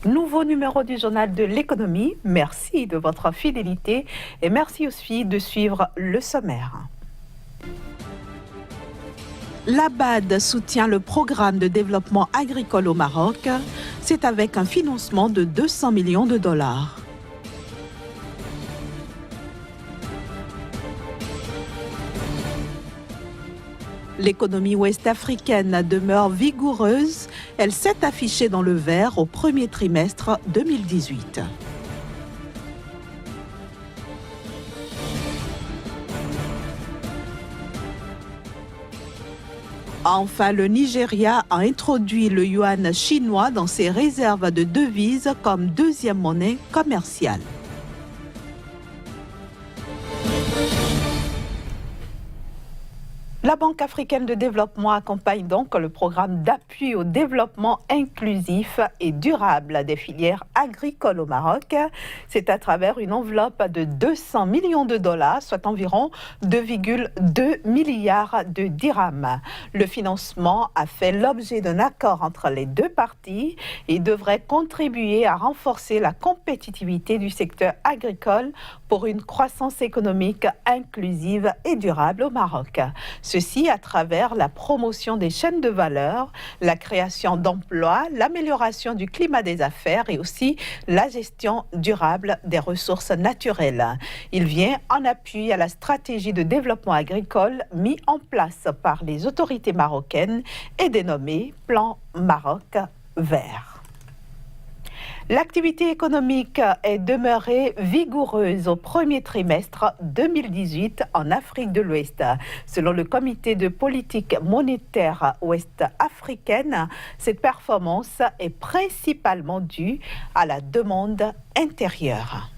Nouveau numéro du journal de l'économie. Merci de votre fidélité et merci aussi de suivre le sommaire. La BAD soutient le programme de développement agricole au Maroc. C'est avec un financement de 200 millions de dollars. L'économie ouest-africaine demeure vigoureuse. Elle s'est affichée dans le vert au premier trimestre 2018. Enfin, le Nigeria a introduit le yuan chinois dans ses réserves de devises comme deuxième monnaie commerciale. La Banque africaine de développement accompagne donc le programme d'appui au développement inclusif et durable des filières agricoles au Maroc. C'est à travers une enveloppe de 200 millions de dollars, soit environ 2,2 milliards de dirhams. Le financement a fait l'objet d'un accord entre les deux parties et devrait contribuer à renforcer la compétitivité du secteur agricole pour une croissance économique inclusive et durable au Maroc. Ceci à travers la promotion des chaînes de valeur, la création d'emplois, l'amélioration du climat des affaires et aussi la gestion durable des ressources naturelles. Il vient en appui à la stratégie de développement agricole mise en place par les autorités marocaines et dénommée Plan Maroc Vert. L'activité économique est demeurée vigoureuse au premier trimestre 2018 en Afrique de l'Ouest. Selon le comité de politique monétaire ouest-africaine, cette performance est principalement due à la demande intérieure.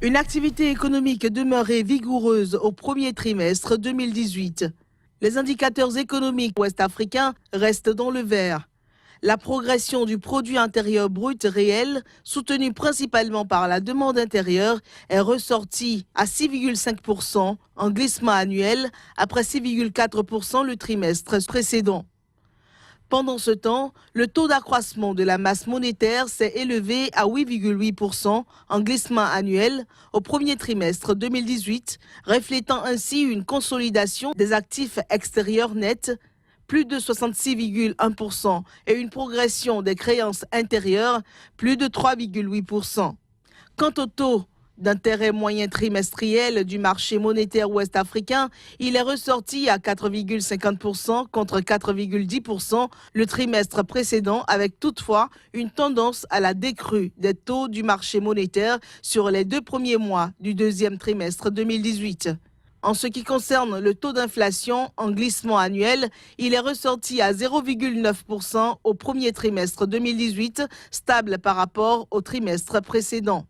Une activité économique demeurée vigoureuse au premier trimestre 2018. Les indicateurs économiques ouest-africains restent dans le vert. La progression du produit intérieur brut réel, soutenue principalement par la demande intérieure, est ressortie à 6,5% en glissement annuel après 6,4% le trimestre précédent. Pendant ce temps, le taux d'accroissement de la masse monétaire s'est élevé à 8,8% en glissement annuel au premier trimestre 2018, reflétant ainsi une consolidation des actifs extérieurs nets, plus de 66,1% et une progression des créances intérieures, plus de 3,8%. Quant au taux d'intérêt moyen trimestriel du marché monétaire ouest-africain, il est ressorti à 4,50% contre 4,10% le trimestre précédent, avec toutefois une tendance à la décrue des taux du marché monétaire sur les 2 premiers mois du deuxième trimestre 2018. En ce qui concerne le taux d'inflation en glissement annuel, il est ressorti à 0,9% au premier trimestre 2018, stable par rapport au trimestre précédent.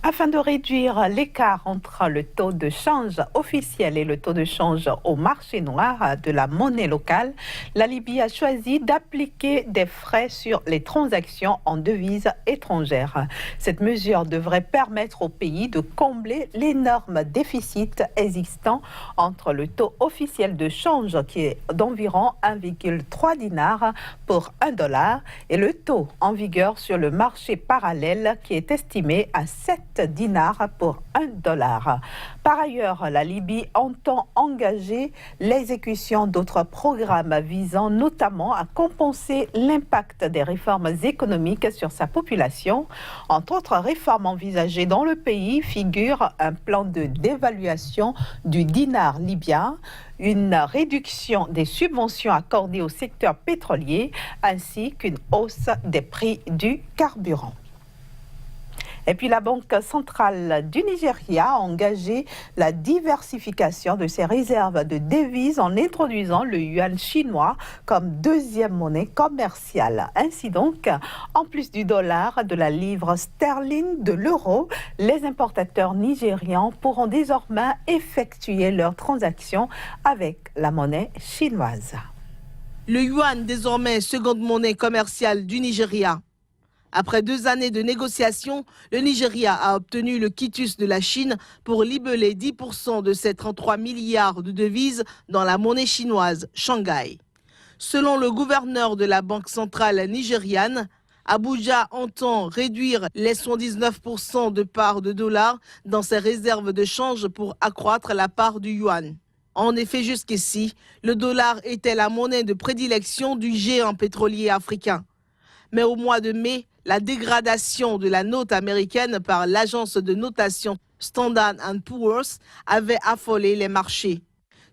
Afin de réduire l'écart entre le taux de change officiel et le taux de change au marché noir de la monnaie locale, la Libye a choisi d'appliquer des frais sur les transactions en devises étrangères. Cette mesure devrait permettre au pays de combler l'énorme déficit existant entre le taux officiel de change qui est d'environ 1,3 dinar pour $1 et le taux en vigueur sur le marché parallèle qui est estimé à 7 dinars pour $1. Par ailleurs, la Libye entend engager l'exécution d'autres programmes visant notamment à compenser l'impact des réformes économiques sur sa population. Entre autres réformes envisagées dans le pays figure un plan de dévaluation du dinar libyen, une réduction des subventions accordées au secteur pétrolier ainsi qu'une hausse des prix du carburant. Et puis la Banque centrale du Nigeria a engagé la diversification de ses réserves de devises en introduisant le yuan chinois comme deuxième monnaie commerciale. Ainsi donc, en plus du dollar, de la livre sterling, de l'euro, les importateurs nigérians pourront désormais effectuer leurs transactions avec la monnaie chinoise. Le yuan, désormais seconde monnaie commerciale du Nigeria. Après 2 années de négociations, le Nigeria a obtenu le quitus de la Chine pour libeller 10% de ses 33 milliards de devises dans la monnaie chinoise, Shanghai. Selon le gouverneur de la Banque centrale nigériane, Abuja entend réduire les 79% de part de dollars dans ses réserves de change pour accroître la part du yuan. En effet, jusqu'ici, le dollar était la monnaie de prédilection du géant pétrolier africain. Mais au mois de mai, la dégradation de la note américaine par l'agence de notation Standard & Poor's avait affolé les marchés,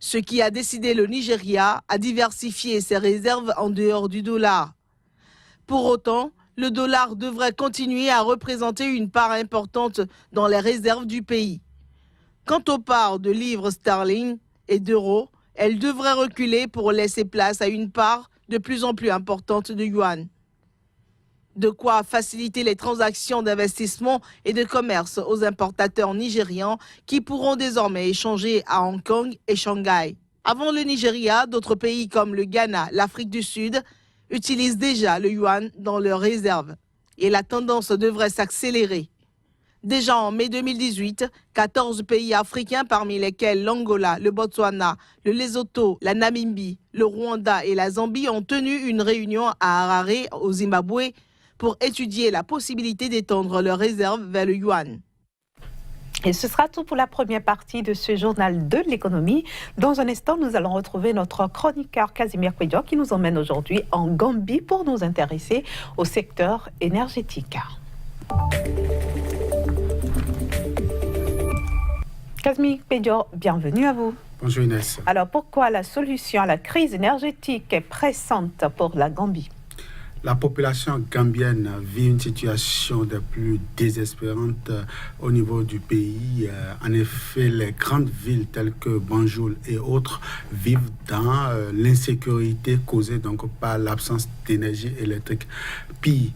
ce qui a décidé le Nigeria à diversifier ses réserves en dehors du dollar. Pour autant, le dollar devrait continuer à représenter une part importante dans les réserves du pays. Quant aux parts de livres sterling et d'euros, elles devraient reculer pour laisser place à une part de plus en plus importante de yuan. De quoi faciliter les transactions d'investissement et de commerce aux importateurs nigérians qui pourront désormais échanger à Hong Kong et Shanghai. Avant le Nigeria, d'autres pays comme le Ghana, l'Afrique du Sud utilisent déjà le yuan dans leurs réserves. Et la tendance devrait s'accélérer. Déjà en mai 2018, 14 pays africains, parmi lesquels l'Angola, le Botswana, le Lesotho, la Namibie, le Rwanda et la Zambie, ont tenu une réunion à Harare, au Zimbabwe, pour étudier la possibilité d'étendre leurs réserves vers le yuan. Et ce sera tout pour la première partie de ce journal de l'économie. Dans un instant, nous allons retrouver notre chroniqueur Casimir Kouedior qui nous emmène aujourd'hui en Gambie pour nous intéresser au secteur énergétique. Casimir Kouedior, bienvenue à vous. Bonjour Inès. Alors pourquoi la solution à la crise énergétique est pressante pour la Gambie ? La population gambienne vit une situation de plus désespérante au niveau du pays. En effet, les grandes villes telles que Banjul et autres vivent dans l'insécurité causée donc par l'absence d'énergie électrique. Puis,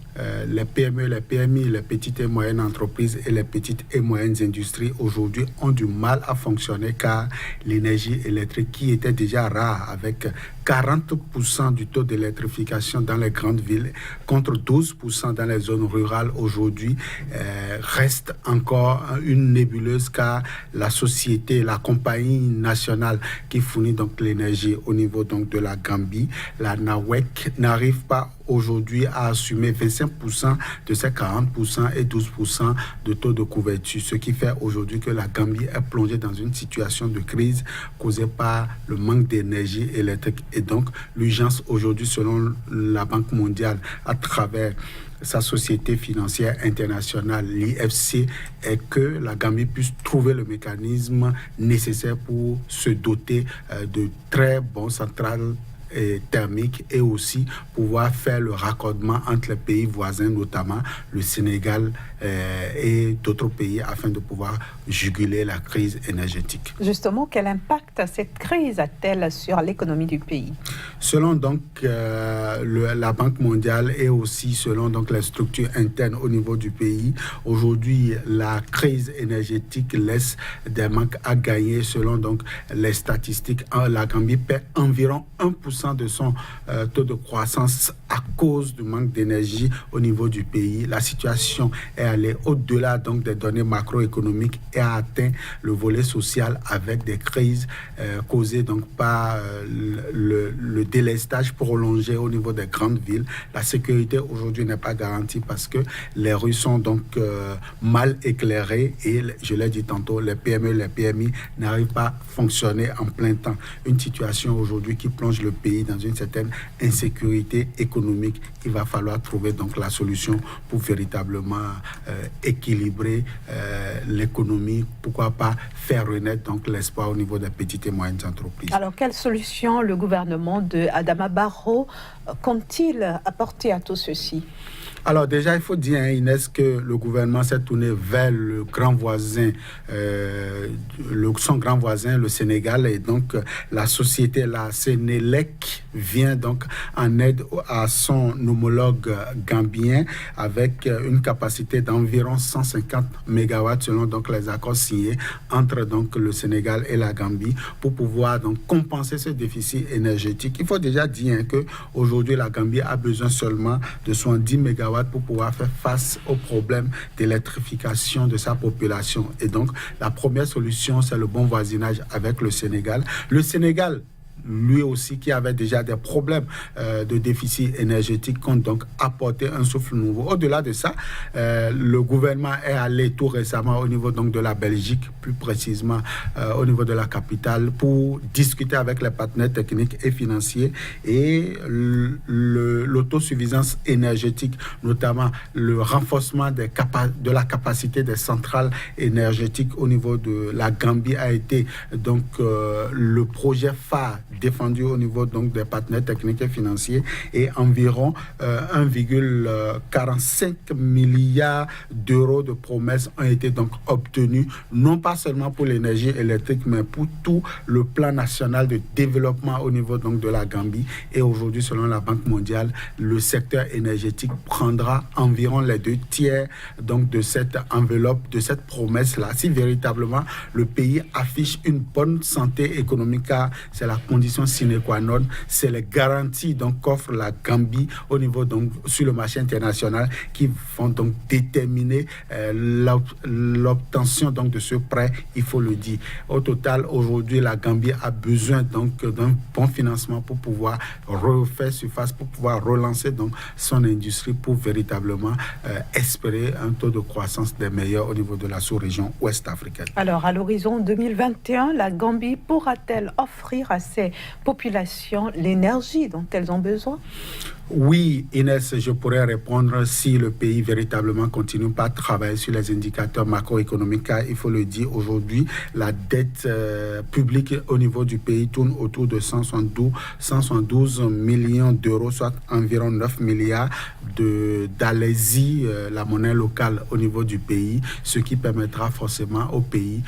les PME, les PMI, les petites et moyennes entreprises et les petites et moyennes industries aujourd'hui ont du mal à fonctionner car l'énergie électrique qui était déjà rare avec 40% du taux d'électrification dans les grandes villes contre 12% dans les zones rurales aujourd'hui reste encore une nébuleuse car la société, la compagnie nationale qui fournit donc l'énergie au niveau donc de la Gambie, la NAWEC, n'arrive pas aujourd'hui à assumer 25% de ces 40% et 12% de taux de couverture, ce qui fait aujourd'hui que la Gambie est plongée dans une situation de crise causée par le manque d'énergie électrique. Et donc, l'urgence aujourd'hui, selon la Banque mondiale, à travers sa société financière internationale, l'IFC, est que la Gambie puisse trouver le mécanisme nécessaire pour se doter de très bons centrales thermique et aussi pouvoir faire le raccordement entre les pays voisins, notamment le Sénégal et d'autres pays, afin de pouvoir juguler la crise énergétique. Justement, quel impact cette crise a-t-elle sur l'économie du pays? Selon donc la Banque mondiale et aussi selon donc les structures internes au niveau du pays, aujourd'hui la crise énergétique laisse des manques à gagner. Selon donc les statistiques, la Gambie perd environ 1% de son taux de croissance à cause du manque d'énergie au niveau du pays. La situation est allée au-delà donc des données macroéconomiques et a atteint le volet social avec des crises causées donc par le délestage prolongé au niveau des grandes villes. La sécurité aujourd'hui n'est pas garantie parce que les rues sont donc mal éclairées et, je l'ai dit tantôt, les PME, les PMI n'arrivent pas à fonctionner en plein temps. Une situation aujourd'hui qui plonge le pays dans une certaine insécurité économique. Il va falloir trouver donc la solution pour véritablement équilibrer l'économie. Pourquoi pas faire renaître donc l'espoir au niveau des petites et moyennes entreprises. Alors, quelle solution le gouvernement de Adama Barrow compte-t-il apporter à tout ceci? Alors déjà, il faut dire, Inès, que le gouvernement s'est tourné vers le grand voisin, son grand voisin, le Sénégal, et donc la société, la Sénélec, vient donc en aide à son homologue gambien avec une capacité d'environ 150 MW selon donc les accords signés entre donc le Sénégal et la Gambie pour pouvoir donc compenser ce déficit énergétique. Il faut déjà dire que aujourd'hui la Gambie a besoin seulement de 70 MW mégawatts pour pouvoir faire face aux problèmes d'électrification de sa population. Et donc, la première solution, c'est le bon voisinage avec le Sénégal. Le Sénégal, lui aussi, qui avait déjà des problèmes de déficit énergétique, compte donc apporter un souffle nouveau. Au-delà de ça, le gouvernement est allé tout récemment au niveau donc de la Belgique, plus précisément au niveau de la capitale, pour discuter avec les partenaires techniques et financiers et l'autosuffisance énergétique, notamment le renforcement de la capacité des centrales énergétiques au niveau de la Gambie a été donc le projet phare défendu au niveau donc des partenaires techniques et financiers, et environ 1,45 milliard d'euros de promesses ont été donc obtenues, non pas seulement pour l'énergie électrique, mais pour tout le plan national de développement au niveau donc de la Gambie. Et aujourd'hui, selon la Banque mondiale, le secteur énergétique prendra environ les 2/3 donc de cette enveloppe, de cette promesse-là. Si véritablement le pays affiche une bonne santé économique, car c'est la condition sine qua non, c'est les garanties donc qu'offre la Gambie au niveau donc sur le marché international qui vont donc déterminer l'obtention donc de ce prêt, il faut le dire. Au total, aujourd'hui, la Gambie a besoin donc d'un bon financement pour pouvoir refaire surface, pour pouvoir relancer donc son industrie, pour véritablement espérer un taux de croissance des meilleurs au niveau de la sous-région ouest africaine. Alors, à l'horizon 2021, la Gambie pourra-t-elle offrir à ses populations l'énergie dont elles ont besoin? Oui, Inès, je pourrais répondre si le pays véritablement continue pas à travailler sur les indicateurs macroéconomiques. Il faut le dire, aujourd'hui, la dette publique au niveau du pays tourne autour de 172 millions d'euros, soit environ 9 milliards d'Alésie, la monnaie locale au niveau du pays, ce qui permettra forcément au pays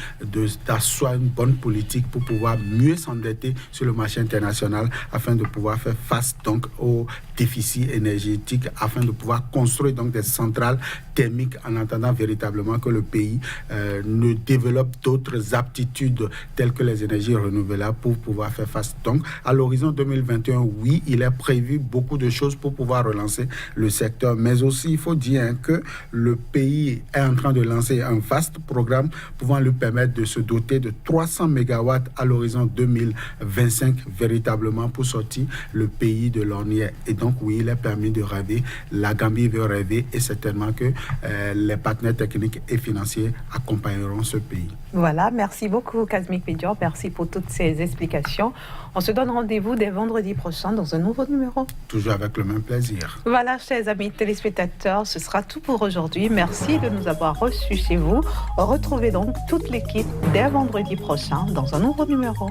d'asseoir une bonne politique pour pouvoir mieux s'endetter sur le marché international afin de pouvoir faire face donc aux déficit énergétique, afin de pouvoir construire donc des centrales thermiques, en attendant véritablement que le pays ne développe d'autres aptitudes telles que les énergies renouvelables pour pouvoir faire face. Donc à l'horizon 2021, oui, il est prévu beaucoup de choses pour pouvoir relancer le secteur, mais aussi il faut dire que le pays est en train de lancer un vaste programme pouvant lui permettre de se doter de 300 mégawatts à l'horizon 2025, véritablement pour sortir le pays de l'ornière. Et donc oui, il est permis de rêver, la Gambie veut rêver, et certainement que les partenaires techniques et financiers accompagneront ce pays. Voilà, merci beaucoup Kazmi Pédior, merci pour toutes ces explications. On se donne rendez-vous dès vendredi prochain dans un nouveau numéro. Toujours avec le même plaisir. Voilà, chers amis téléspectateurs, ce sera tout pour aujourd'hui. Merci de nous avoir reçus chez vous. Retrouvez donc toute l'équipe dès vendredi prochain dans un nouveau numéro.